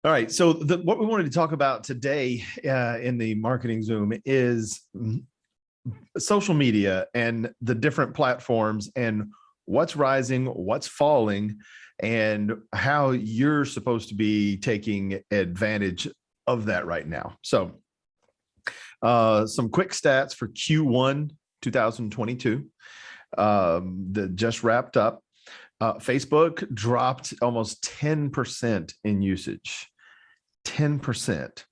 All right. So what we wanted to talk about today in the marketing Zoom is social media and the different platforms and what's rising, what's falling, and how you're supposed to be taking advantage of that right now. So some quick stats for Q1 2022 that just wrapped up. Facebook dropped almost 10% in usage, 10%.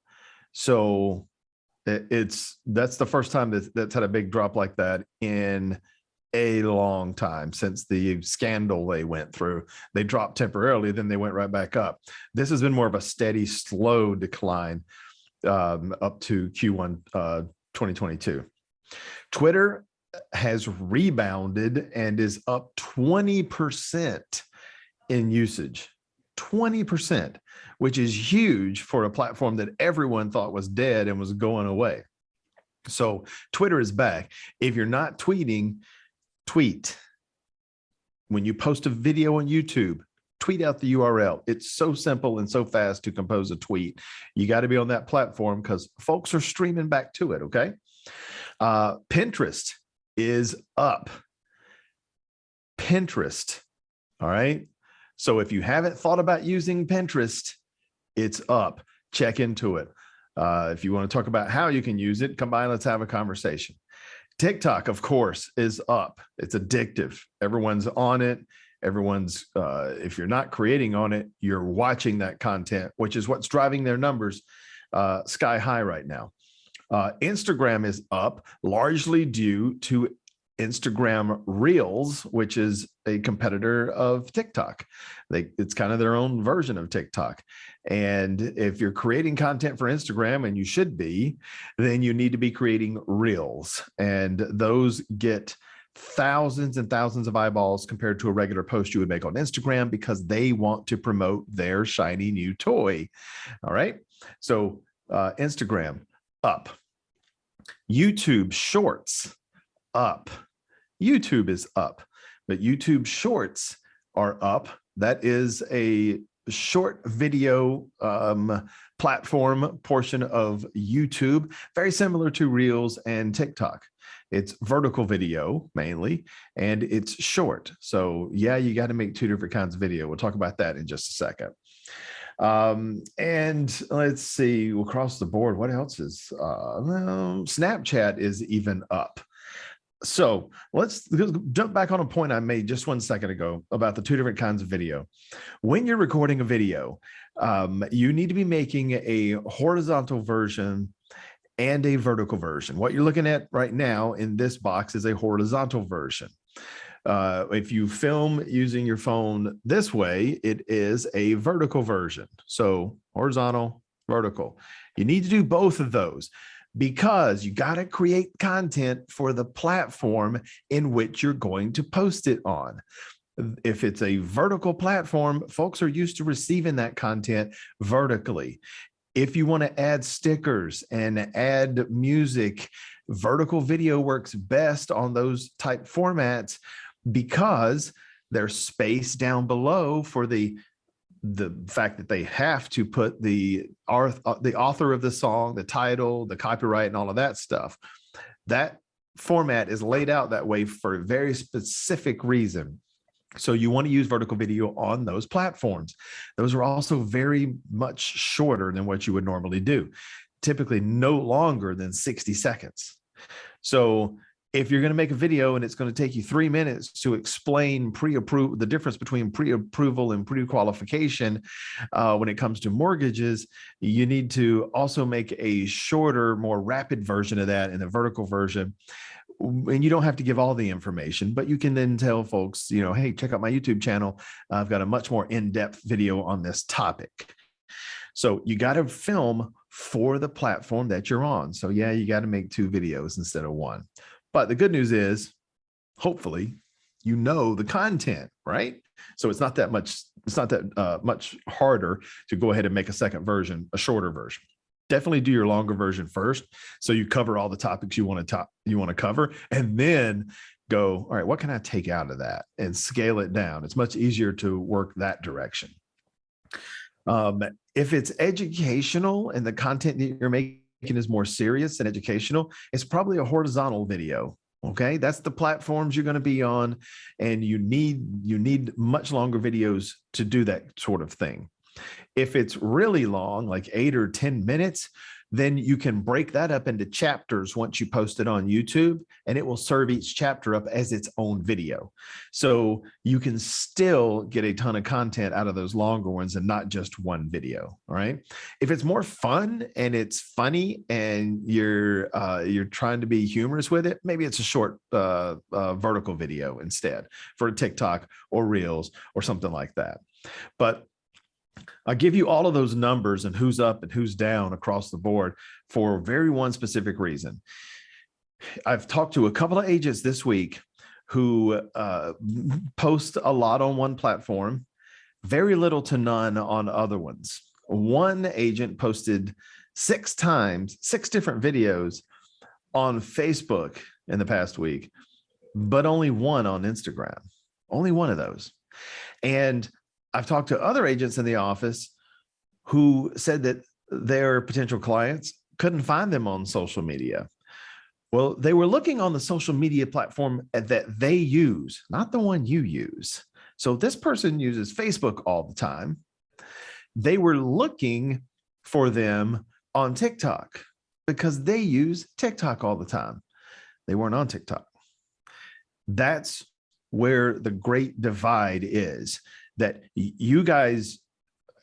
So that's the first time that's had a big drop like that in a long time since the scandal they went through. They dropped temporarily, then they went right back up. This has been more of a steady, slow decline up to Q1 2022. Twitter has rebounded and is up 20% in usage, 20%, which is huge for a platform that everyone thought was dead and was going away. So Twitter is back. If you're not tweeting, tweet. When you post a video on YouTube, tweet out the URL. It's so simple and so fast to compose a tweet. You got to be on that platform because folks are streaming back to it, okay? Pinterest is up. Pinterest, all right? So if you haven't thought about using Pinterest, it's up. Check into it. If you want to talk about how you can use it, come by and let's have a conversation. TikTok, of course, is up. It's addictive. Everyone's on it. Everyone's, if you're not creating on it, you're watching that content, which is what's driving their numbers sky high right now. Instagram is up largely due to Instagram Reels, which is a competitor of TikTok. It's kind of their own version of TikTok. And if you're creating content for Instagram, and you should be, then you need to be creating Reels. And those get thousands and thousands of eyeballs compared to a regular post you would make on Instagram because they want to promote their shiny new toy. All right. So Instagram up. YouTube Shorts up. YouTube is up, but YouTube Shorts are up. That is a short video platform portion of YouTube, very similar to Reels and TikTok. It's vertical video mainly, and it's short. So yeah, you got to make two different kinds of video. We'll talk about that in just a second. And let's see, across the board, what else is, Snapchat is even up. So let's jump back on a point I made just 1 second ago about the two different kinds of video. When you're recording a video, you need to be making a horizontal version and a vertical version. What you're looking at right now in this box is a horizontal version. If you film using your phone this way, it is a vertical version. So horizontal, vertical. You need to do both of those because you got to create content for the platform in which you're going to post it on. If it's a vertical platform, folks are used to receiving that content vertically. If you want to add stickers and add music, vertical video works best on those type formats because there's space down below for the fact that they have to put the author of the song, the title, the copyright, and all of that stuff. That format is laid out that way for a very specific reason. So you want to use vertical video on those platforms. Those are also very much shorter than what you would normally do, typically no longer than 60 seconds. So if you're going to make a video and it's going to take you 3 minutes to explain the difference between pre-approval and pre-qualification when it comes to mortgages, you need to also make a shorter, more rapid version of that in a vertical version. And you don't have to give all the information, but you can then tell folks, hey, check out my YouTube channel. I've got a much more in-depth video on this topic. So you got to film for the platform that you're on. So yeah, you got to make 2 videos instead of 1. But the good news is, hopefully, the content, right? So it's not that much harder to go ahead and make a second version, a shorter version. Definitely do your longer version first, so you cover all the topics you want to cover, and then go, all right, what can I take out of that and scale it down? It's much easier to work that direction. If it's educational and the content that you're making is more serious and educational, it's probably a horizontal video. Okay, that's the platforms you're going to be on, and you need much longer videos to do that sort of thing. If it's really long, like 8 or 10 minutes, then you can break that up into chapters once you post it on YouTube, and it will serve each chapter up as its own video. So you can still get a ton of content out of those longer ones and not just one video. All right. If it's more fun and it's funny and you're trying to be humorous with it, maybe it's a short vertical video instead for TikTok or Reels or something like that. But I give you all of those numbers and who's up and who's down across the board for very one specific reason. I've talked to a couple of agents this week who post a lot on one platform, very little to none on other ones. One agent posted 6 times, 6 different videos on Facebook in the past week, but only one on Instagram, only one of those. And I've talked to other agents in the office who said that their potential clients couldn't find them on social media. Well, they were looking on the social media platform that they use, not the one you use. So this person uses Facebook all the time. They were looking for them on TikTok because they use TikTok all the time. They weren't on TikTok. That's where the great divide is. That you guys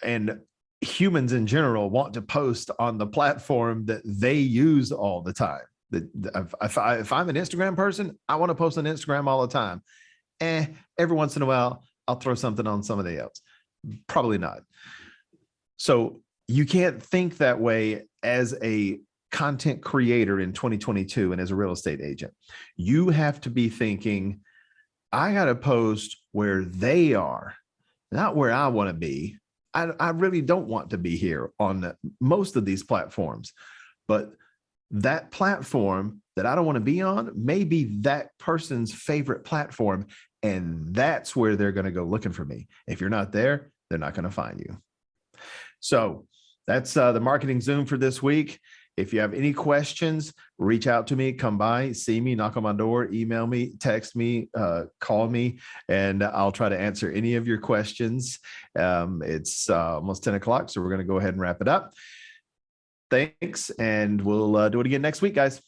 and humans in general want to post on the platform that they use all the time. If I'm an Instagram person, I want to post on Instagram all the time. Every once in a while, I'll throw something on somebody else. Probably not. So you can't think that way as a content creator in 2022 and as a real estate agent. You have to be thinking, I got to post where they are, not where I want to be. I really don't want to be here on most of these platforms, but that platform that I don't want to be on may be that person's favorite platform, and that's where they're going to go looking for me. If you're not there, they're not going to find you. So that's the Marketing Zoom for this week. If you have any questions, reach out to me, come by, see me, knock on my door, email me, text me, call me, and I'll try to answer any of your questions. It's almost 10 o'clock, so we're going to go ahead and wrap it up. Thanks, and we'll do it again next week, guys.